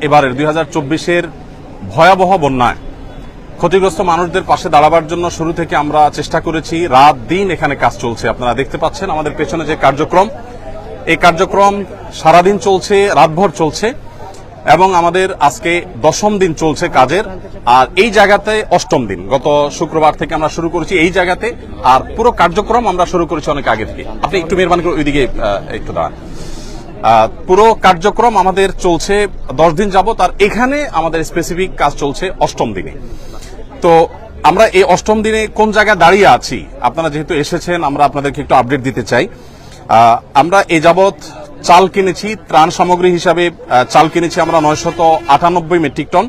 এবারের 2024-এর ভয়াবহ বন্যায় ক্ষতিগ্রস্ত মানুষদের পাশে দাঁড়াবার জন্য শুরু থেকে আমরা চেষ্টা করেছি। রাত দিন এখানে কাজ চলছে। আপনারা দেখতে পাচ্ছেন আমাদের পেছনে যে কার্যক্রম, এই কার্যক্রম সারাদিন চলছে, রাতভর চলছে এবং আমাদের আজকে 10ম দিন চলছে কাজের। আর এই জায়গাতে 8ম দিন, গত শুক্রবার থেকে আমরা শুরু করেছি এই জায়গাতে। আর পুরো কার্যক্রম আমরা শুরু করেছি অনেক আগে থেকে। আপনি একটু মেহরবানি করে ওইদিকে একটু দাঁড়ান। পুরো কার্যক্রম আমাদের চলছে 10 দিন যাবত, আর এখানে আমাদের স্পেসিফিক কাজ চলছে 8ম দিনে। তো আমরা এই 8ম দিনে কোন জায়গায় দাঁড়িয়ে আছি, আপনারা যেহেতু এসেছেন আমরা আপনাদেরকে একটু আপডেট দিতে চাই। আমরা এ যাবৎ চাল কিনেছি, ত্রাণ সামগ্রী হিসাবে চাল কিনেছি আমরা 998 মেট্রিক টন,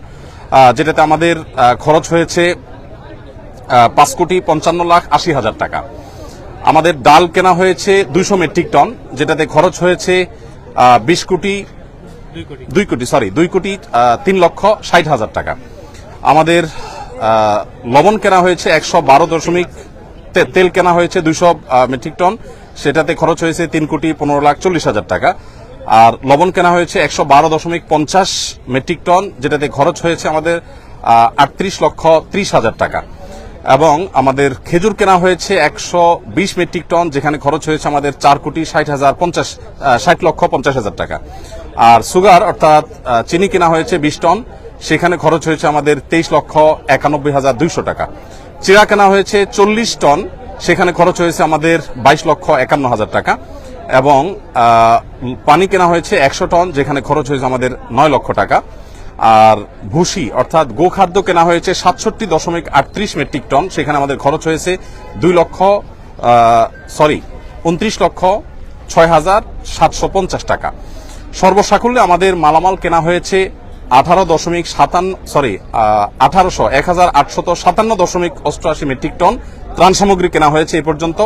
যেটাতে আমাদের খরচ হয়েছে 5,55,80,000 টাকা। আমাদের ডাল কেনা হয়েছে 200 মেট্রিক টন, যেটাতে খরচ হয়েছে 2,03,60,000 টাকা। আমাদের লবণ কেনা হয়েছে 112 তেল কেনা হয়েছে 200 মেট্রিক টন, সেটাতে খরচ হয়েছে 3,15,40,000 টাকা। আর লবণ কেনা হয়েছে 112.50 মেট্রিক টন, যেটাতে খরচ হয়েছে আমাদের 38,30,000 টাকা। এবং আমাদের খেজুর কেনা হয়েছে 120 মেট্রিক টন, যেখানে খরচ হয়েছে আমাদের 4,60,50,000 টাকা। আর সুগার অর্থাৎ চিনি কেনা হয়েছে 20 টন, সেখানে খরচ হয়েছে আমাদের 23,91,200 টাকা। চিড়া কেনা হয়েছে 40 টন, সেখানে খরচ হয়েছে আমাদের 22,51,000 টাকা। এবং পানি কেনা হয়েছে 100 টন, যেখানে খরচ হয়েছে আমাদের 9 লক্ষ টাকা। আর ভুসি অর্থাৎ গোখাদ্য কেনা হয়েছে 67.38 মেট্রিক টন, সেখানে আমাদের খরচ হয়েছে 29,06,750 টাকা। সর্বসাকুল্যে আমাদের মালামাল কেনা হয়েছে 1,857 মেট্রিক টন। ত্রাণ সামগ্রী কেনা হয়েছে এ পর্যন্ত,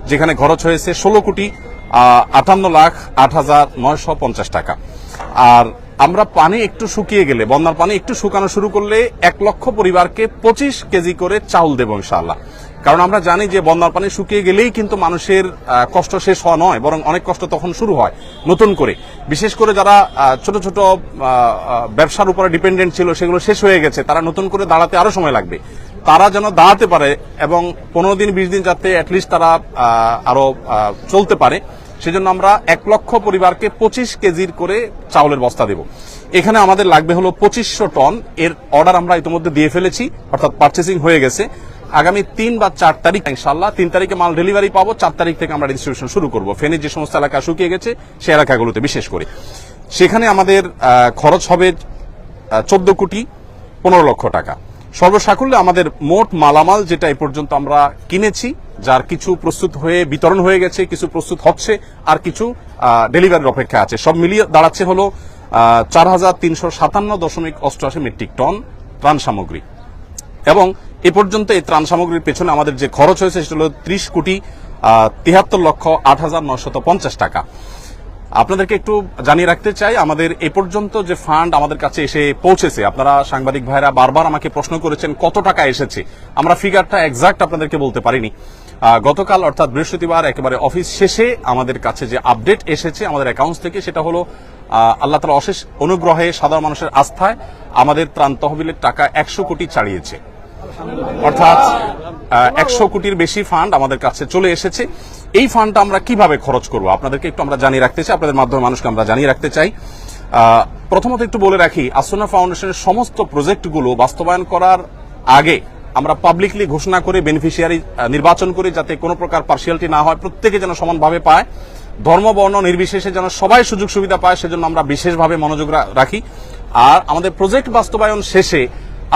যেখানে খরচ হয়েছে 16,58,08,950 টাকা। আর আমরা পানি একটু শুকিয়ে গেলে, বন্যার পানি একটু শুকানো শুরু করলে 1 লক্ষ পরিবারকে 25 কেজি করে চাউল দেব ইনশাআল্লাহ। কারণ আমরা জানি যে বন্যার পানি শুকিয়ে গেলেই কিন্তু মানুষের কষ্ট শেষ হওয়া নয়, বরং অনেক কষ্ট তখন শুরু হয় নতুন করে। বিশেষ করে যারা ছোট ছোট ব্যবসার উপরে ডিপেন্ডেন্ট ছিল, সেগুলো শেষ হয়ে গেছে, তারা নতুন করে দাঁড়াতে আরো সময় লাগবে। তারা যেন দাঁড়াতে পারে এবং 15 দিন 20 দিন যাতে অ্যাটলিস্ট তারা আরো চলতে পারে, সেজন্য আমরা 1 লক্ষ পরিবারকে 25 কেজির করে চাউলের বস্তা দেব। এখানে আমাদের লাগবে হলো 2500 টন। এর অর্ডার আমরা ইতিমধ্যে দিয়ে ফেলেছি, অর্থাৎ পার্চেসিং হয়ে গেছে। আগামী 3 বা 4 তারিখ ইনশাআল্লাহ, 3 তারিখে মাল ডেলিভারি পাবো, 4 তারিখ থেকে আমরা ডিস্ট্রিবিউশন শুরু করব। ফেনীর যে সমস্ত এলাকা শুকিয়ে গেছে সেই এলাকাগুলোতে বিশেষ করে। সেখানে আমাদের খরচ হবে 14,15,00,000 টাকা। সর্বসাকুল্যে আমাদের মোট মালামাল যেটা এই পর্যন্ত আমরা কিনেছি, যার কিছু প্রস্তুত হয়ে বিতরণ হয়ে গেছে, কিছু প্রস্তুত হচ্ছে, আর কিছু ডেলিভারির অপেক্ষা আছে, সব মিলিয়ে দাঁড়াচ্ছে হলো 4,357.88 মেট্রিক টন ত্রাণ সামগ্রী। এবং এ পর্যন্ত এই ত্রাণ সামগ্রীর পেছনে আমাদের যে খরচ হয়েছে সেটা হলো 30,73,08,950 টাকা। আপনাদেরকে একটু জানিয়ে রাখতে চাই, আমাদের এ পর্যন্ত যে ফান্ড আমাদের কাছে এসে পৌঁছেছে, আপনারা সাংবাদিক ভাইরা বারবার আমাকে প্রশ্ন করেছেন কত টাকা এসেছে। আমরা ফিগারটা এক্সাক্ট আপনাদেরকে বলতে পারিনি। গতকাল অর্থাৎ বৃহস্পতিবার একেবারে অফিস শেষে আমাদের কাছে যে আপডেট এসেছে আমাদের অ্যাকাউন্টস থেকে, সেটা হলো আল্লাহ তাআলার অশেষ অনুগ্রহে, সাধারণ মানুষের আস্থায় আমাদের ত্রাণ তহবিলের টাকা 100 কোটি ছাড়িয়েছে। অর্থাৎ 100 কোটির বেশি ফান্ড আমাদের কাছে চলে এসেছে। এই ফান্ডটা আমরা কিভাবে খরচ করব আপনাদেরকে একটু আমরা জানিয়ে রাখতে চাই, আপনাদের মাধ্যমে মানুষকে আমরা জানিয়ে রাখতে চাই। প্রথমত একটু বলে রাখি, আসুন্নাহ ফাউন্ডেশনের সমস্ত প্রজেক্টগুলো বাস্তবায়ন করার আগে আমরা পাবলিকলি ঘোষণা করে বেনিফিশিয়ারি নির্বাচন করি, যাতে কোনো প্রকার পার্সিয়ালিটি না হয়, প্রত্যেকে যেন সমানভাবে পায়, ধর্ম বর্ণ নির্বিশেষে যেন সবাই সুযোগ সুবিধা পায়, সেজন্য আমরা বিশেষভাবে মনোযোগ রাখি। আর আমাদের প্রজেক্ট বাস্তবায়ন শেষে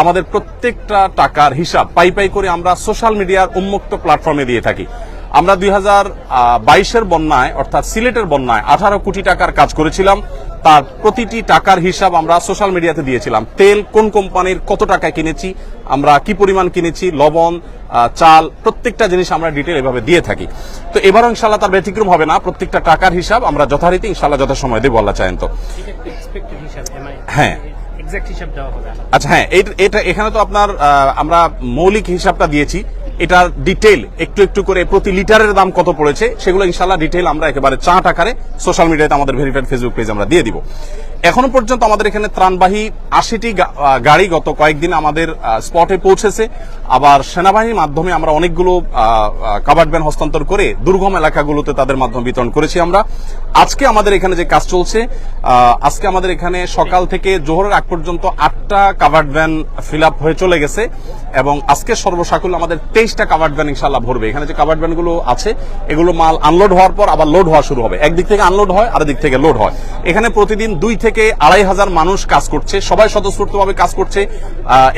আমাদের প্রত্যেকটা টাকার হিসাব পাই পাই করে আমরা সোশ্যাল মিডিয়ার উন্মুক্ত প্ল্যাটফর্মে দিয়ে থাকি। আমরা 2022-এর বন্যায় অর্থাৎ সিলেটের বন্যায় 18 কোটি টাকার কাজ করেছিলাম, তার প্রতিটি টাকার হিসাব আমরা সোশ্যাল মিডিয়াতে দিয়েছিলাম। তেল কোন কোম্পানির কত টাকায় কিনেছি, আমরা কি পরিমাণ কিনেছি, লবণ, চাল, প্রত্যেকটা জিনিস আমরা ডিটেল এভাবে দিয়ে থাকি। তো এবারও ইনশাআল্লাহ তার ব্যতিক্রম হবে না, প্রত্যেকটা টাকার হিসাব আমরা যথারীতি ইনশাআল্লাহ যথাসময়ে দেবো, আল্লাহ চাহেন তো। হ্যাঁ, আচ্ছা, হ্যাঁ, এটা এখানে তো আপনার আমরা মৌলিক হিসাবটা দিয়েছি, এটার ডিটেইল একটু একটু করে প্রতি লিটারের দাম কত পড়েছে সেগুলো ইনশাআল্লাহ ডিটেইল আমরা একেবারে চার্ট আকারে সোশ্যাল মিডিয়াতে আমাদের ভেরিফাইড ফেসবুক পেজ আমরা দিয়ে দিব। এখনো পর্যন্ত আমাদের এখানে ত্রাণবাহী 80টি গাড়ি গত কয়েকদিন আমাদের স্পটে পৌঁছেছে। আবার সেনাবাহিনীর মাধ্যমে আমরা অনেকগুলো কাভার্ড ভ্যান হস্তান্তর করে দুর্গম এলাকাগুলোতে তাদের মাধ্যমে বিতরণ করেছি। আমরা আজকে আমাদের এখানে যে কাজ চলছে, আজকে আমাদের এখানে সকাল থেকে জোহরের আগ পর্যন্ত 8টা কাভার্ড ভ্যান ফিল আপ হয়ে চলে গেছে এবং আজকে সর্বসাকুল্যে আমাদের 23টা কাভার্ড ভ্যান ইনশাআল্লাহ ভরবে। এখানে যে কাভার্ড ভ্যানগুলো আছে এগুলো মাল আনলোড হওয়ার পর আবার লোড হওয়া শুরু হবে। একদিক থেকে আনলোড হয় আর দিক থেকে লোড হয়। এখানে প্রতিদিন 2 থেকে 2,500 মানুষ কাজ করছে, সবাই স্বতঃস্ফূর্তভাবে কাজ করছে।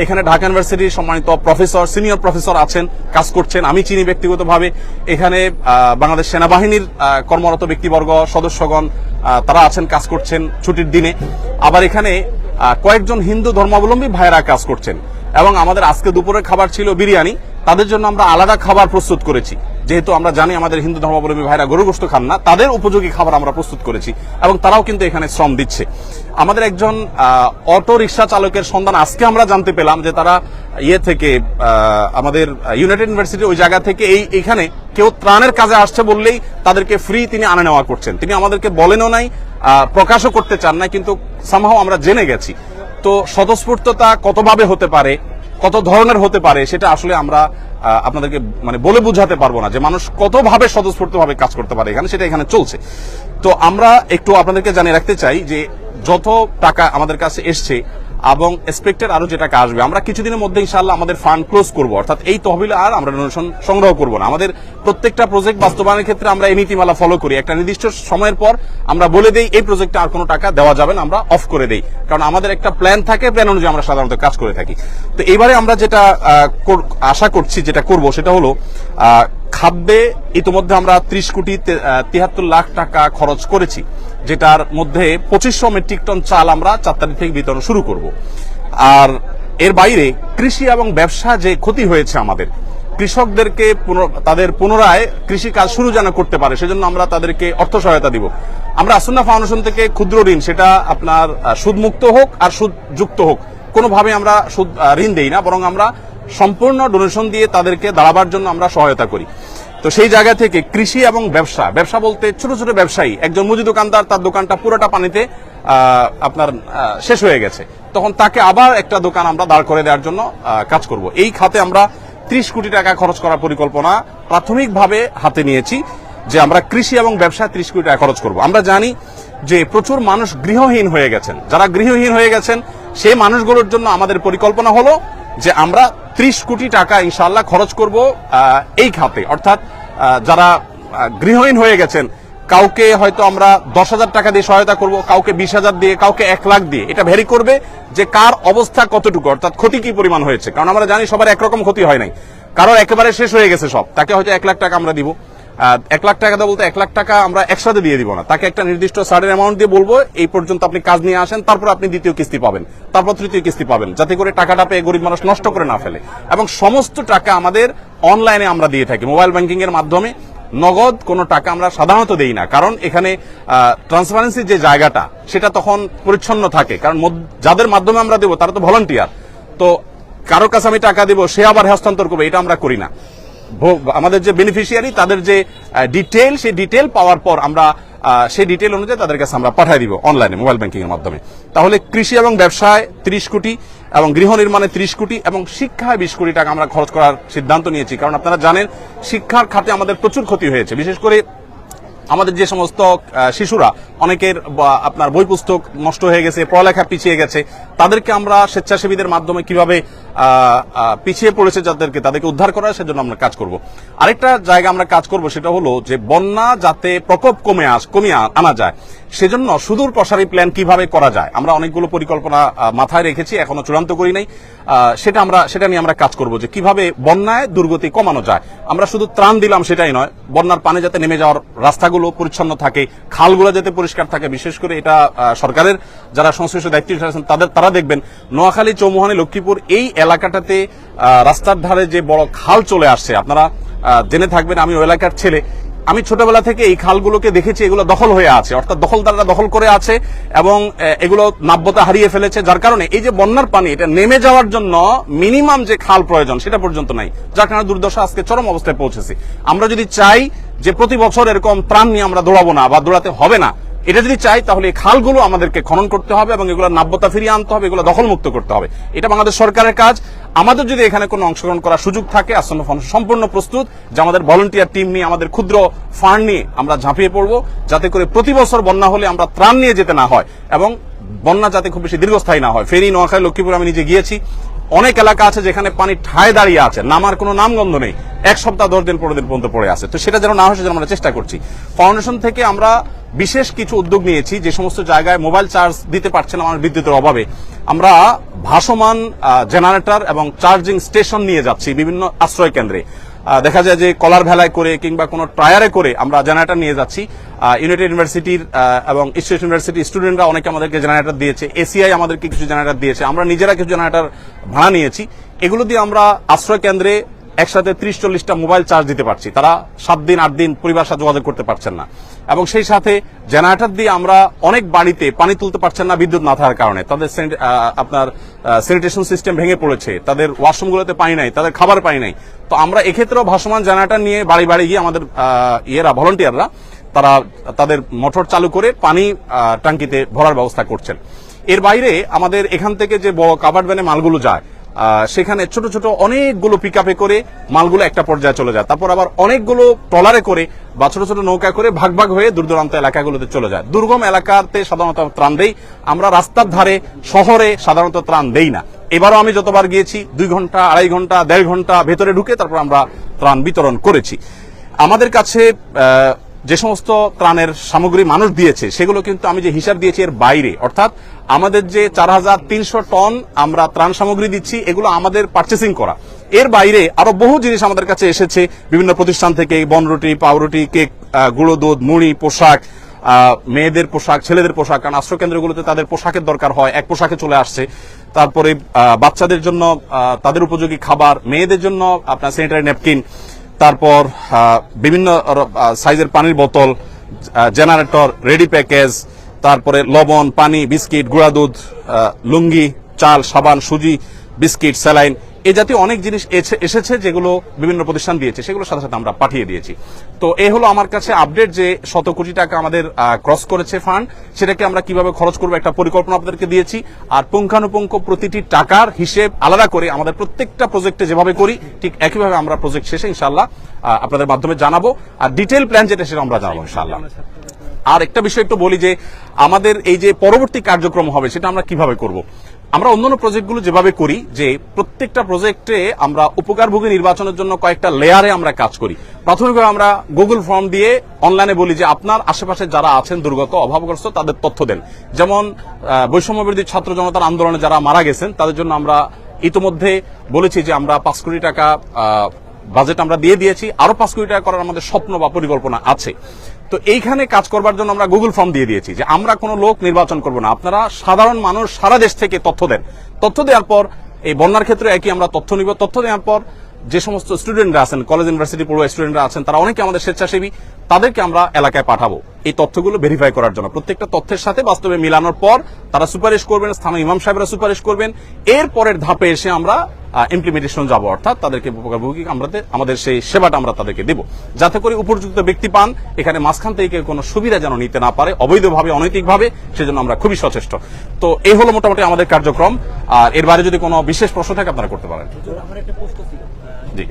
এখানে ঢাকা ইউনিভার্সিটির সম্মানিত প্রফেসর, সিনিয়র প্রফেসর আছেন, কাজ করছেন, আমি চিনি ব্যক্তিগতভাবে। এখানে বাংলাদেশ সেনাবাহিনীর কর্মরত ব্যক্তিবর্গ, সদস্যগণ তারা আছেন, কাজ করছেন ছুটির দিনে। আবার এখানে কয়েকজন হিন্দু ধর্মাবলম্বী ভাইয়েরা কাজ করছেন এবং আমাদের আজকে দুপুরের খাবার ছিল বিরিয়ানি। তাদের জন্য আমরা আলাদা খাবার প্রস্তুত করেছি, যেহেতু আমরা জানি আমাদের হিন্দু ধর্মাবলম্বী ভাইরা গরু গোশত খান না, তাদের উপযোগী খাবার আমরা প্রস্তুত করেছি এবং তারাও কিন্তু এখানে শ্রম দিচ্ছে। আমাদের একজন অটো রিক্সা চালকের সন্ধান আজকে আমরা জানতে পেলাম যে তারা থেকে আমাদের ইউনাইটেড ইউনিভার্সিটি ওই জায়গা থেকে এইখানে কেউ ত্রাণের কাজে আসছে বললেই তাদেরকে ফ্রি তিনি আনা নেওয়া করছেন। তিনি আমাদেরকে বলেনও নাই, প্রকাশও করতে চান না, কিন্তু সামহাও আমরা জেনে গেছি। তো স্বতঃস্ফূর্ততা কতভাবে হতে পারে, কত ধরনের হতে পারে, সেটা আসলে আমরা আপনাদেরকে মানে বলে বুঝাতে পারবো না যে মানুষ কতভাবে স্বতঃস্ফূর্তভাবে কাজ করতে পারে এখানে, সেটা এখানে চলছে। তো আমরা একটু আপনাদেরকে জানিয়ে রাখতে চাই যে যত টাকা আমাদের কাছে এসছে এবং এক্সপেক্টেড আরো যে টাকা আসবে, আমরা কিছুদিনের মধ্যে ইনশাআল্লাহ আমাদের ফান্ড ক্লোজ করব, অর্থাৎ এই তহবিলে আর আমরা ডোনেশন সংগ্রহ করব না। আমাদের প্রত্যেকটা প্রজেক্ট বাস্তবায়নের ক্ষেত্রে আমরা এই নীতিমালা ফলো করি। একটা নির্দিষ্ট সময়ের পর আমরা বলে দেই এই প্রজেক্টে আর কোনো টাকা দেওয়া যাবে না, আমরা অফ করে দেই, কারণ আমাদের একটা প্ল্যান থাকে, প্ল্যান অনুযায়ী আমরা সাধারণত কাজ করে থাকি। তো এবারে আমরা যেটা আশা করছি, যেটা করব সেটা হলো খাদ্যে ইতিমধ্যে আমরা 30 কোটি 73 লাখ টাকা খরচ করেছি, যেটার মধ্যে 2500 মেট্রিক টন চাল আমরা 4 তারিখ থেকে বিতরণ শুরু করব। আর এর বাইরে কৃষি এবং ব্যবসা যে ক্ষতি হয়েছে আমাদের, কৃষকদেরকে তাদের পুনরায় কৃষি কাজ শুরু যেন করতে পারে, সেজন্য আমরা তাদেরকে অর্থ সহায়তা দিব। আমরা আসুন্না ফাউন্ডেশন থেকে ক্ষুদ্র ঋণ, সেটা আপনার সুদমুক্ত হোক আর সুদযুক্ত হোক, কোনোভাবে আমরা সুদ ঋণ দেই না, বরং আমরা সম্পূর্ণ ডোনেশন দিয়ে তাদেরকে দাঁড়াবার জন্য আমরা সহায়তা করি। তো সেই জায়গা থেকে কৃষি এবং ব্যবসা বলতে ছোট ছোট ব্যবসায়ী, একজন মুদি দোকানদার, তার দোকানটা পুরোটা পানিতে আপনার শেষ হয়ে গেছে, তখন তাকে আবার একটা দোকান আমরা দাঁড় করে দেওয়ার জন্য কাজ করব। এই খাতে আমরা 30 কোটি টাকা খরচ করার পরিকল্পনা প্রাথমিকভাবে হাতে নিয়েছি, যে আমরা কৃষি এবং ব্যবসায় 30 কোটি টাকা খরচ করব। আমরা জানি যে প্রচুর মানুষ গৃহহীন হয়ে গেছেন, যারা গৃহহীন হয়ে গেছেন সেই মানুষগুলোর জন্য আমাদের পরিকল্পনা হলো যে আমরা 30 কোটি টাকা ইনশাআল্লাহ খরচ করব এই খাতে। অর্থাৎ যারা গৃহহীন হয়ে গেছেন, কাউকে হয়তো আমরা 10,000 টাকা দিয়ে সহায়তা করব, কাউকে 20,000 দিয়ে, কাউকে 1 লাখ দিয়ে। এটা ভ্যারি করবে যে কার অবস্থা কতটুকু, অর্থাৎ ক্ষতি কি পরিমাণ হয়েছে, কারণ আমরা জানি সবার একরকম ক্ষতি হয় নাই, কারোর একেবারে শেষ হয়ে গেছে সব, তাকে হয়তো 1 লাখ টাকা আমরা দিব। 1 লাখ টাকা দেওয়া বলতে 1 লাখ টাকা আমরা একসাথে দিয়ে দিব না, তাকে একটা নির্দিষ্ট সার্টেন অ্যামাউন্ট দিয়ে বলবো এই পর্যন্ত আপনি কাজ নিয়ে আসেন, তারপর আপনি দ্বিতীয় কিস্তি পাবেন, তারপর তৃতীয় কিস্তি পাবেন, যাতে করে টাকাটা পেয়ে গরিব মানুষ নষ্ট করে না ফেলে। এবং সমস্ত টাকা আমাদের অনলাইনে আমরা দিয়ে থাকি, মোবাইল ব্যাংকিং এর মাধ্যমে। নগদ কোনো টাকা আমরা সাধারণত দেই না, কারণ এখানে ট্রান্সপারেন্সি যে জায়গাটা সেটা তখন পরিচ্ছন্ন থাকে, কারণ যাদের মাধ্যমে আমরা দেবো তারা তো ভলান্টিয়ার, তো কারোর কাছে আমি টাকা দেবো সে আবার হস্তান্তর করবে, এটা আমরা করি না। আমাদের যে বেনিফিশিয়ারি তাদের যে ডিটেল, সেই ডিটেল পাওয়ার পর আমরা সেই ডিটেল অনুযায়ী তাদের কাছে আমরা পাঠিয়ে দিব অনলাইনে মোবাইল ব্যাংকিং এর মাধ্যমে। তাহলে কৃষি এবং ব্যবসায় 30 কোটি এবং গৃহ নির্মাণে 30 কোটি এবং শিক্ষায় 20 কোটি টাকা আমরা খরচ করার সিদ্ধান্ত নিয়েছি, কারণ আপনারা জানেন শিক্ষার খাতে আমাদের প্রচুর ক্ষতি হয়েছে। বিশেষ করে আমাদের যে সমস্ত শিশুরা, অনেকের আপনার বই পুস্তক নষ্ট হয়ে গেছে, পড়ালেখা পিছিয়ে গেছে, তাদেরকে আমরা স্বেচ্ছাসেবীদের মাধ্যমে কিভাবে পিছিয়ে পড়েছে তাদেরকে উদ্ধার করার, সেজন্য আমরা কাজ করব। আরেকটা জায়গা আমরা কাজ করব, সেটা হলো যে বন্যা যাতে প্রকোপ কমিয়ে আনা যায়, সেজন্য সুদূর প্রসারী প্ল্যান কিভাবে করা যায়, আমরা অনেকগুলো পরিকল্পনা মাথায় রেখেছি, এখনো চূড়ান্ত করি নাই। সেটা নিয়ে আমরা কাজ করব, যে কিভাবে বন্যায় দুর্গতি কমানো যায়। আমরা শুধু ত্রাণ দিলাম সেটাই নয়, বন্যার পানি যাতে নেমে যাওয়ার রাস্তাগুলো পরিচ্ছন্ন থাকে, খালগুলো যাতে পরিষ্কার থাকে। বিশেষ করে এটা সরকারের যারা সংশ্লিষ্ট দায়িত্ব আছেন তারা দেখবেন, নোয়াখালী, চৌমুহনী, লক্ষ্মীপুর এই এলাকাটাতে রাস্তার ধারে যে বড় খাল চলে আসছে, আপনারা জেনে থাকবেন, আমি ওই এলাকার ছেলে, আমি ছোটবেলা থেকে এই খালগুলোকে দেখেছি, এগুলো দখল হয়ে আছে, অর্থাৎ দখলদাররা দখল করে আছে এবং এগুলো নাব্যতা হারিয়ে ফেলেছে, যার কারণে এই যে বন্যার পানি এটা নেমে যাওয়ার জন্য মিনিমাম যে খাল প্রয়োজন সেটা পর্যন্ত নাই, যার কারণে দুর্দশা আজকে চরম অবস্থায় পৌঁছেছে। আমরা যদি চাই যে প্রতি বছর এরকম ত্রাণ নিয়ে আমরা দৌড়াবো না বা দৌড়াতে হবে না, এটা যদি চাই তাহলে এই খালগুলো আমাদেরকে খনন করতে হবে এবং এগুলো নাব্যতা ফিরিয়ে আনতে হবে, এগুলো দখলমুক্ত করতে হবে। এটা বাংলাদেশ সরকারের কাজ। আমাদের যদি এখানে কোনো অংশগ্রহণ করার সুযোগ থাকে, আসন্ন ফাউন্ডেশন সম্পূর্ণ প্রস্তুত যে আমাদের ভলান্টিয়ার টিম নিয়ে, আমাদের ক্ষুদ্র ফান্ড নিয়ে আমরা ঝাঁপিয়ে পড়বো, যাতে করে প্রতি বছর বন্যা হলে আমরা ত্রাণ নিয়ে যেতে না হয় এবং বন্যা যাতে খুব বেশি দীর্ঘস্থায়ী না হয়। ফেনী, নোয়াখালী, লক্ষ্মীপুর আমি নিজে গিয়েছি, অনেক এলাকা আছে যেখানে পানি ঠায় দাঁড়িয়ে আছে, নামার কোনো নামগন্ধ নেই, 1 সপ্তাহ 10 দিন 15 দিন পর্যন্ত পড়ে আছে। তো সেটা যেন না হয় সেজন্য আমরা চেষ্টা করছি। ফাউন্ডেশন থেকে আমরা বিশেষ কিছু উদ্যোগ নিয়েছি। যে সমস্ত জায়গায় মোবাইল চার্জ দিতে পারছে না আমার বিদ্যুতের অভাবে, আমরা ভাসমান জেনারেটর এবং চার্জিং স্টেশন নিয়ে যাচ্ছি বিভিন্ন আশ্রয় কেন্দ্রে। দেখা যায় যে কলার ভেলায় করে কিংবা কোনো টায়ারে করে আমরা জেনারেটর নিয়ে যাচ্ছি। ইউনাইটেড ইউনিভার্সিটির এবং ইস্ট ইউনিভার্সিটি স্টুডেন্টরা অনেকে আমাদেরকে জেনারেটর দিয়েছে, এসিআই আমাদেরকে কিছু জেনারেটর দিয়েছে, আমরা নিজেরা কিছু জেনারেটর ভাড়া নিয়েছি। এগুলো দিয়ে আমরা আশ্রয় কেন্দ্রে একসাথে 30-40টা মোবাইল চার্জ দিতে পারছি। তারা 7 দিন 8 দিন পরিবারের সাথে যোগাযোগ করতে পারছেন না, এবং সেই সাথে জেনারেটর দিয়ে আমরা অনেক বাড়িতে পানি তুলতে পারছেন না বিদ্যুৎ না থাকার কারণে। তাদের আপনার স্যানিটেশন সিস্টেম ভেঙে পড়েছে, তাদের ওয়াশরুমগুলোতে পানি নাই, তাদের খাবার পানি নাই। তো আমরা এক্ষেত্রেও ভাসমান জেনারেটর নিয়ে বাড়ি বাড়ি গিয়ে আমাদের ভলান্টিয়াররা তারা তাদের মোটর চালু করে পানি ট্যাঙ্কিতে ভরার ব্যবস্থা করছেন। এর বাইরে আমাদের এখান থেকে যে বড় কাভার্ড ভ্যানে মালগুলো যায়, সেখানে ছোট ছোট অনেকগুলো পিকআপে করে মালগুলো একটা পর্যায়ে চলে যায়, তারপর আবার অনেকগুলো ট্রলারে করে বা ছোট ছোট নৌকা করে ভাগ ভাগ হয়ে দূর দূরান্ত এলাকাগুলোতে চলে যায়। দুর্গম এলাকাতে সাধারণত ত্রাণ দেই আমরা, রাস্তার ধারে শহরে সাধারণত ত্রাণ দেই না। এবারও আমি যতবার গিয়েছি 2 ঘন্টা, 2.5 ঘন্টা, 1.5 ঘন্টা ভেতরে ঢুকে তারপর আমরা ত্রাণ বিতরণ করেছি। আমাদের কাছে যে সমস্ত ত্রাণের সামগ্রী মানুষ দিয়েছে সেগুলো কিন্তু আমি যে হিসাব দিয়েছি এর বাইরে, অর্থাৎ আমাদের যে 4300 টন আমরা ত্রাণ সামগ্রী দিচ্ছি এগুলো আমাদের পারচেসিং করা। এর বাইরে আরো বহু জিনিস আমাদের কাছে এসেছে বিভিন্ন প্রতিষ্ঠান থেকে, বনরুটি, পাউরুটি, কেক, গুঁড়ো দুধ, মুড়ি, পোশাক, মেয়েদের পোশাক, ছেলেদের পোশাক, কারণ আশ্রয় কেন্দ্রগুলোতে তাদের পোশাকের দরকার হয়, এক পোশাকে চলে আসছে। তারপরে বাচ্চাদের জন্য তাদের উপযোগী খাবার, মেয়েদের জন্য আপনার স্যানিটারি ন্যাপকিন, তারপর বিভিন্ন সাইজের পানির বোতল, জেনারেটর, রেডি প্যাকেজ, তারপরে লবণ, পানি, বিস্কিট, গুঁড়া দুধ, লুঙ্গি, চাল, সাবান, সুজি, বিস্কিট, স্যালাইন, এই জাতীয় অনেক জিনিস এসেছে যেগুলো বিভিন্ন প্রতিষ্ঠান দিয়েছে, সেগুলোর সাথে সাথে আমরা পাঠিয়ে দিয়েছি। তো এই হলো আমার কাছে আপডেট যে 100 কোটি টাকা আমাদের ক্রস করেছে ফান্ড, সেটাকে আমরা কিভাবে খরচ করবো একটা পরিকল্পনা আপনাদেরকে দিয়েছি। আর পুঙ্খানুপুঙ্খ প্রতিটি টাকার হিসেব আলাদা করে আমাদের প্রত্যেকটা প্রজেক্টে যেভাবে করি ঠিক একইভাবে আমরা প্রজেক্ট শেষে ইনশাআল্লাহ আপনাদের মাধ্যমে জানাবো। আর ডিটেইল প্ল্যান যেটা সেটা আমরা জানাবো ইনশাআল্লাহ। আর একটা বিষয় একটু বলি যে আমাদের এই যে পরবর্তী কার্যক্রম হবে সেটা আমরা কিভাবে করব। আমরা অন্যান্য প্রজেক্টগুলো যেভাবে করি যে প্রত্যেকটা প্রজেক্টে আমরা উপকারভোগী নির্বাচনের জন্য কয়েকটা লেয়ারে আমরা কাজ করি। প্রাথমিকভাবে আমরা গুগল ফর্ম দিয়ে অনলাইনে বলি যে আপনার আশেপাশে যারা আছেন দুর্গত, অভাবগ্রস্ত, তাদের তথ্য দেন। যেমন বৈষম্যবিরোধী ছাত্র জনতার আন্দোলনে যারা মারা গেছেন তাদের জন্য আমরা ইতিমধ্যে বলেছি যে আমরা 5 কোটি টাকা বাজেট আমরা দিয়ে দিয়েছি, আরো 5 কোটি টাকা করার আমাদের স্বপ্ন বা পরিকল্পনা আছে। তো এইখানে কাজ করবার জন্য আমরা গুগল ফর্ম দিয়ে দিয়েছি যে আমরা কোনো লোক নির্বাচন করব না, আপনারা সাধারণ মানুষ সারা দেশ থেকে তথ্য দেন। তথ্য দেওয়ার পর এই বন্যার ক্ষেত্রে একই আমরা তথ্য নিব। তথ্য দেওয়ার পর যে সমস্ত স্টুডেন্টরা আছেন, কলেজ ইউনিভার্সিটি পড়ুয়া স্টুডেন্টরা আছেন, তারা অনেকে আমাদের স্বেচ্ছাসেবী, তাদেরকে আমরা এলাকায় পাঠাবো এই তথ্যগুলো ভেরিফাই করার জন্য। প্রত্যেকটা তথ্যের সাথে বাস্তবে মিলানোর পর তারা সুপারিশ করবেন, স্থানীয় ইমাম সাহেবরা সুপারিশ করবেন। এর পরের ধাপে এসে আমরা ইমপ্লিমেন্টেশন যাব, অর্থাৎ তাদেরকে উপকারভোগী আমাদের সেই সেবাটা আমরা তাদেরকে দেব, যাতে করে উপযুক্ত ব্যক্তি পান। এখানে মাঝখান থেকে কোনো সুবিধা যেন নিতে না পারে অবৈধভাবে, অনৈতিকভাবে, সেজন্য আমরা খুবই সচেষ্ট। তো এই হলো মোটামুটি আমাদের কার্যক্রম। আর এর বাইরে যদি কোনো বিশেষ প্রশ্ন থাকে আপনারা করতে পারেন। আমার একটা প্রশ্ন ছিল, জি,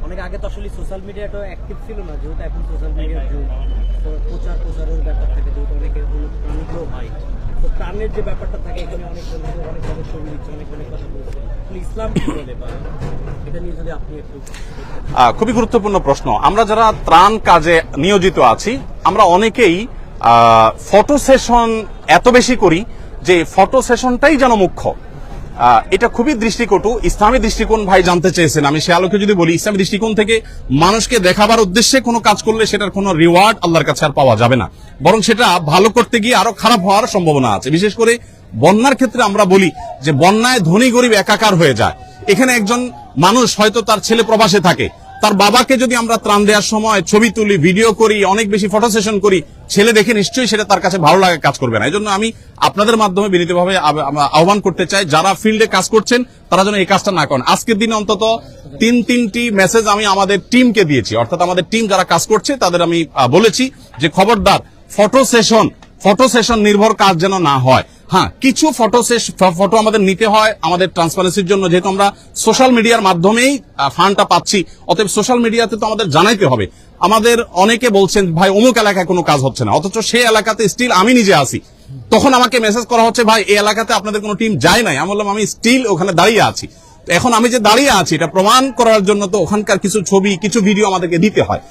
অনেক আগে তো আসলে সোশ্যাল মিডিয়াটা অ্যাক্টিভ ছিল না, যেহেতু এখন সোশ্যাল মিডিয়ার যুগ, প্রচারের ব্যাপার থাকে, যেহেতু অনেকের প্রাণীগুলো হয়, তো প্রাণের যে ব্যাপারটা থাকে এখানে অনেক ছবি দিচ্ছে, অনেক কথা বলছে, ইসলাম কি বলে বা এটা নিয়ে যদি আপনি একটু। খুবই গুরুত্বপূর্ণ প্রশ্ন। আমরা যারা ত্রাণ কাজে নিয়োজিত আছি আমরা অনেকেই ফটো সেশন এত বেশি করি যে ফটো সেশনটাই যেন মুখ্য। এটা খুবই দৃষ্টিকটু। ইসলামী দৃষ্টিকোণ ভাই জানতে চেয়েছেন, আমি সে আলোকে যদি বলি, ইসলামী দৃষ্টিকোণ থেকে মানুষকে দেখাবার উদ্দেশ্যে কোনো কাজ করলে সেটার কোনো রিওয়ার্ড আল্লাহর কাছে আর পাওয়া যাবে না, বরং সেটা ভালো করতে গিয়ে আরো খারাপ হওয়ার সম্ভাবনা আছে। বিশেষ করে বন্যার ক্ষেত্রে আমরা বলি যে বন্যায় ধনী গরিব একাকার হয়ে যায়। এখানে একজন মানুষ হয়তো তার ছেলে প্রবাসে থাকে, তার বাবাকে যদি আমরা ত্রাণ দেওয়ার সময় ছবি তুলি, ভিডিও করি, অনেক বেশি ফটো সেশন করি, ছেলে দেখে নিশ্চয়ই সেটা তার কাছে ভালো লাগে, কাজ করবে না। এই জন্য আমি আপনাদের মাধ্যমে বিনীতভাবে আহ্বান করতে চাই, যারা ফিল্ডে কাজ করছেন তারা যেন এই কাজটা না করেন। আজকের দিনে অন্তত 3টি মেসেজ আমি আমাদের টিমকে দিয়েছি, অর্থাৎ আমাদের টিম যারা কাজ করছে তাদের আমি বলেছি যে খবরদার ফটো সেশন নির্ভর কাজ যেন না হয়। হ্যাঁ, কিছু ফটো আমাদের নিতে হয় আমাদের ট্রান্সপারেন্সির জন্য, যেহেতু আমরা সোশ্যাল মিডিয়ার মাধ্যমেই ফান্ডটা পাচ্ছি, অতএব সোশ্যাল মিডিয়াতে তো আমাদের জানাইতে হবে। আমাদের অনেকে বলছেন ভাই অমুক এলাকায় কোনো কাজ হচ্ছে না, অথচ সেই এলাকাতে স্টিল আমি নিজে আছি, তখন আমাকে মেসেজ করা হচ্ছে ভাই এই এলাকাতে আপনাদের কোনো টিম যায় নাই। আমি বললাম আমি স্টিল ওখানে দাঁড়িয়ে আছি। এখন আমি যে দাঁড়িয়ে আছি এটা প্রমাণ করার জন্য তো ওখানকার কিছু ছবি কিছু ভিডিও আমাদেরকে দিতে হয়।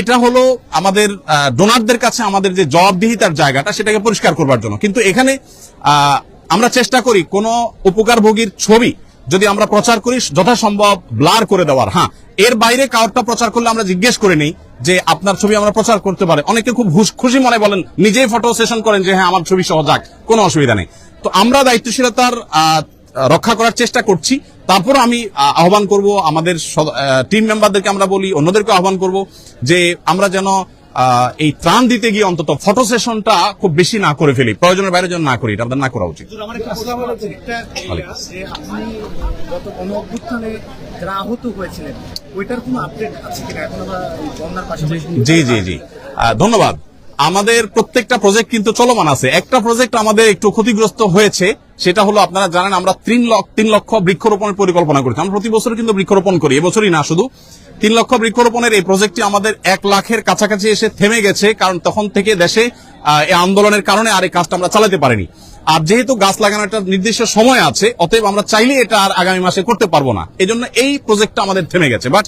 এটা হলো আমাদের ডোনারদের কাছে আমাদের যে জবাবদিহিতার জায়গাটা সেটাকে পরিষ্কার করবার জন্য। কিন্তু এখানে আমরা চেষ্টা করি কোন উপকারভোগীর ছবি যদি আমরা প্রচার করি যথাসম্ভব ব্লার করে দেওয়ার। হ্যাঁ, এর বাইরে কাউরটা প্রচার করলে আমরা জিজ্ঞেস করে নিই যে আপনার ছবি আমরা প্রচার করতে পারে। অনেকে খুব খুশি মনে বলেন, নিজেই ফটো সেশন করেন যে হ্যাঁ আমার ছবি সহ যাক, কোনো অসুবিধা নেই। তো আমরা দায়িত্বশীলতার রক্ষা করার চেষ্টা করছি। তারপর আমি আহ্বান করব আমাদের টিম মেম্বারদেরকে, আমরা বলি অন্যদেরকে আহ্বান করব যে আমরা যেন এই ত্রাণ দিতে গিয়ে অন্তত ফটো সেশনটা খুব বেশি না করে ফেলি, প্রয়োজনের বাইরে যেন না করি, এটা আমাদের না করা উচিত। আমার একটা প্রশ্ন হলো যে আপনি গত গণ-অভ্যুত্থানে যারা আহত হয়েছিলেন ওইটার কোনো আপডেট আছে কিনা এখন আমরা বন্যার পাশাপাশি? জি, ধন্যবাদ। আমাদের প্রত্যেকটা প্রজেক্ট কিন্তু চলমান আছে। একটা প্রজেক্ট আমাদের একটু ক্ষতিগ্রস্ত হয়েছে, সেটা হলো আপনারা জানেন আমরা 3 লক্ষ বৃক্ষরোপণের পরিকল্পনা করেছি। আমরা প্রতি বছর কিন্তু বৃক্ষরোপণ করি, এবছরই না শুধু। 3 লক্ষ বৃক্ষরোপণের এই প্রজেক্টটি আমাদের 1 লাখের কাছাকাছি এসে থেমে গেছে, কারণ তখন থেকে দেশে এই আন্দোলনের কারণে আর এই কাজটা আমরা চালাতে পারিনি। আর যেহেতু গাছ লাগানোর একটা নির্দিষ্ট সময় আছে, অতএব আমরা চাইলে এটা আর আগামী মাসে করতে পারবো না, এজন্য এই প্রজেক্টটা আমাদের থেমে গেছে। বাট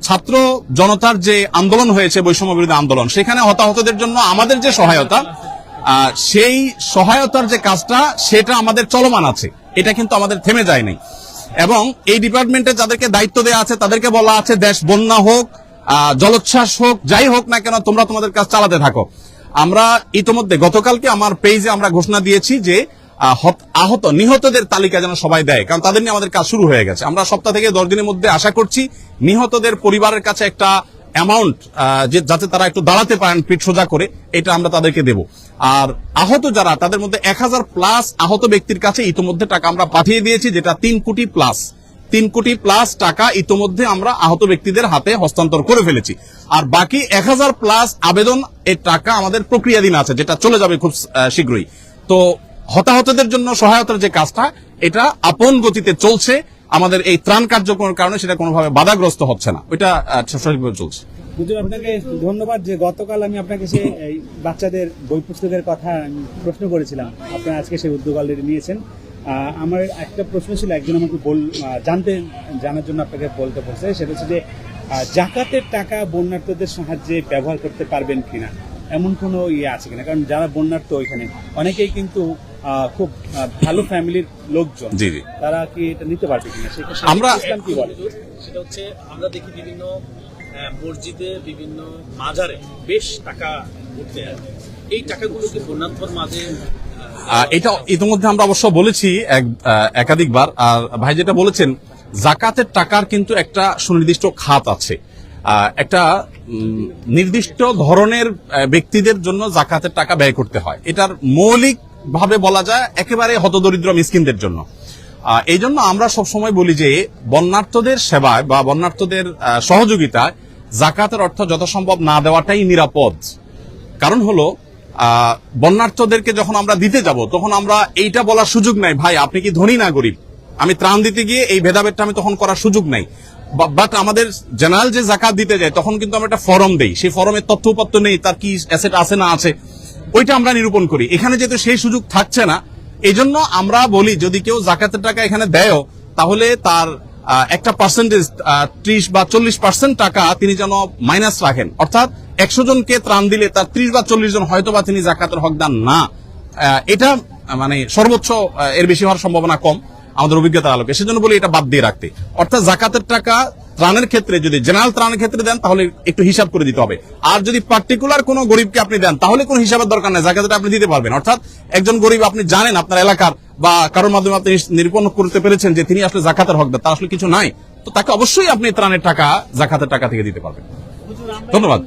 ছাত্র জনতার যে আন্দোলন হয়েছে, বৈষম্য বিরোধী আন্দোলন, সেখানে হতাহতদের জন্য আমাদের যে সহায়তা, সেই সহায়তার যে কাজটা সেটা আমাদের চলমান আছে, এটা কিন্তু আমাদের থেমে যায় নাই। এবং এই ডিপার্টমেন্টে যাদেরকে দায়িত্ব দেওয়া আছে তাদেরকে বলা আছে দেশ বন্যা হোক, জলোচ্ছ্বাস হোক, যাই হোক না কেন তোমরা তোমাদের কাজ চালাতে থাকো। আমরা ইতোমধ্যে গতকালকে আমার পেজে আমরা ঘোষণা দিয়েছি যে নিহতদের তালিকা যেন সবাই দেয়, কারণ তাদের নিয়ে আমাদের কাজ শুরু হয়ে গেছে। আমরা সপ্তাহ থেকে 10 দিনের মধ্যে আশা করছি নিহতদের পরিবারের কাছে একটা অ্যামাউন্ট যাতে তারা একটু দাঁড়াতে পারেন পিঠ সোজা করে, এটা আমরা তাদেরকে দেব। আর আহত যারা, তাদের মধ্যে 1000+ আহত ব্যক্তির কাছে ইতোমধ্যে টাকা আমরা পাঠিয়ে দিয়েছি, যেটা 3 কোটি প্লাস টাকা ইতোমধ্যে আমরা আহত ব্যক্তিদের হাতে হস্তান্তর করে ফেলেছি। আর বাকি 1000+ আবেদন এর টাকা আমাদের প্রক্রিয়াধীন আছে, যেটা চলে যাবে খুব শীঘ্রই। তো হতাহতদের জন্য সহায়তার যে কাজটা, এটা আপন গতিতে চলছে। আমাদের এই ত্রাণ কার্যক্রমের কারণে সেটা কোনোভাবে বাধাগ্রস্ত হচ্ছে না, ওইটা সঠিকভাবে চলছে। হুজুর, আপনাকে ধন্যবাদ যে গতকাল আমি আপনাকে সেই বাচ্চাদের বই পুস্তকের কথা প্রশ্ন করেছিলাম, আপনারা আজকে সেই উদ্যোগ অলরেডি নিয়েছেন। আমার একটা প্রশ্ন ছিল, একজন আমাকে জানার জন্য আপনাকে বলতে বলছে, সেটা হচ্ছে যে জাকাতের টাকা বন্যার্থদের সাহায্যে ব্যবহার করতে পারবেন কিনা, এমন কোনো আছে কিনা? কারণ যারা বন্যার্থ ওইখানে অনেকেই কিন্তু খুব ভালো ফ্যামিলির লোকজন, জি, তারা কি এটা নিতে পারবে কিনা? আমরা ইসলাম কি বলে? সেটা হচ্ছে আমরা দেখি বিভিন্ন মসজিদে, বিভিন্ন মাজারে বেশ টাকা ঘুরতে আসে, এই টাকাগুলো কি বন্যার্থর মাঝে? এটা ইতিমধ্যে আমরা অবশ্য বলেছি একাধিকবার। আর ভাই যেটা বলেছেন, জাকাতের টাকার কিন্তু একটা সুনির্দিষ্ট খাত আছে, একটা নির্দিষ্ট ধরনের ব্যক্তিদের জন্য জাকাতের টাকা ব্যয় করতে হয়। এটার মৌলিক ভাবে বলা যায় একেবারে হতদরিদ্র মিসকিনদের জন্য। এই জন্য আমরা সবসময় বলি যে বন্যার্থদের সেবায় বা বন্যার্থদের সহযোগিতায় জাকাতের অর্থ যথাসম্ভব না দেওয়াটাই নিরাপদ। কারণ হলো বন্যার্থদেরকে যখন আমরা দিতে যাব, তখন আমরা এইটা বলার সুযোগ নাই ভাই আপনি কি ধনী না গরিব, আমি ত্রাণ দিতে গিয়ে এই ভেদাভেদটা আমি তখন করার সুযোগ নাই। বাট আমাদের জেনারেল যে জাকাত দিতে যায় তখন কিন্তু আমরা একটা ফর্ম দেই, সেই ফর্মের তথ্যপত্র নেই, তার কি অ্যাসেট আছে না আছে ওইটা আমরা নিরূপণ করি। এখানে যেহেতু সেই সুযোগ থাকছে না, এই জন্য আমরা বলি যদি কেউ জাকাতের টাকা এখানে দেয়ও, তাহলে তার একটা পার্সেন্টেজ 30 বা 40% টাকা তিনি যেন মাইনাস রাখেন। অর্থাৎ 100 জনকে ত্রাণ দিলে তার 30 বা 40 জন হয়তো বা তিনি জাকাতের হকদার না, এটা মানে সর্বোচ্চ এর বেশি হওয়ার সম্ভাবনা কম আমাদের অভিজ্ঞতার আলোকে। সেজন্য বলি এটা বাদ দিয়ে রাখতে। অর্থাৎ জাকাতের টাকা ত্রাণের ক্ষেত্রে যদি জেনারেল ত্রাণের ক্ষেত্রে দেন তাহলে একটু হিসাব করে দিতে হবে। আর যদি পার্টিকুলার কোনো গরিবকে আপনি দেন তাহলে কোনো হিসাবের দরকার নেই, জাকাতটা আপনি দিতে পারবেন। অর্থাৎ একজন গরিব আপনি জানেন আপনার এলাকার বা কারোর মাধ্যমে আপনি নিরূপণ করতে পেরেছেন যে তিনি আসলে জাকাতের হকদার, তার আসলে কিছু নাই, তো তাকে অবশ্যই আপনি ত্রাণের টাকা জাকাতের টাকা থেকে দিতে পারবেন। ধন্যবাদ।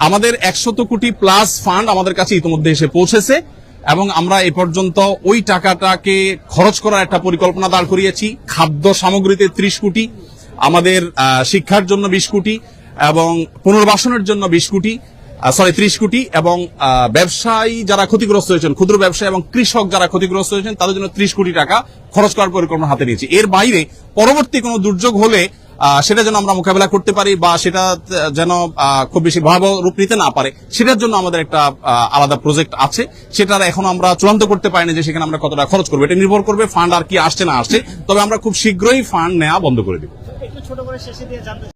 আমাদের 100 কোটি প্লাস ফান্ড আমাদের কাছে ইতিমধ্যে এসে পৌঁছেছে এবং আমরা এ পর্যন্ত ওই টাকাটাকে খরচ করার একটা পরিকল্পনা দাঁড় করিয়েছি। খাদ্য সামগ্রীতে 30 কোটি, আমাদের শিক্ষার জন্য 20 কোটি, এবং পুনর্বাসনের জন্য 30 কোটি এবং ব্যবসায়ী যারা ক্ষতিগ্রস্ত হয়েছেন, ক্ষুদ্র ব্যবসায়ী এবং কৃষক যারা ক্ষতিগ্রস্ত হয়েছেন তাদের জন্য 30 কোটি টাকা খরচ করার পরিকল্পনা হাতে নিয়েছি। এর বাইরে পরবর্তী কোনো দুর্যোগ হলে সেটা যেন আমরা মোকাবেলা করতে পারি বা সেটা যেন খুব বেশি ভয়াবহ রূপ নিতে না পারে, সেটার জন্য আমাদের একটা আলাদা প্রজেক্ট আছে। সেটার এখন আমরা চূড়ান্ত করতে পারিনি যে সেখানে আমরা কত টাকা খরচ করবো। এটা নির্ভর করবে ফান্ড আর কি আসছে না আসছে। তবে আমরা খুব শীঘ্রই ফান্ড নেওয়া বন্ধ করে দিব। একটু ছোট করে শেষে দিয়ে জানতে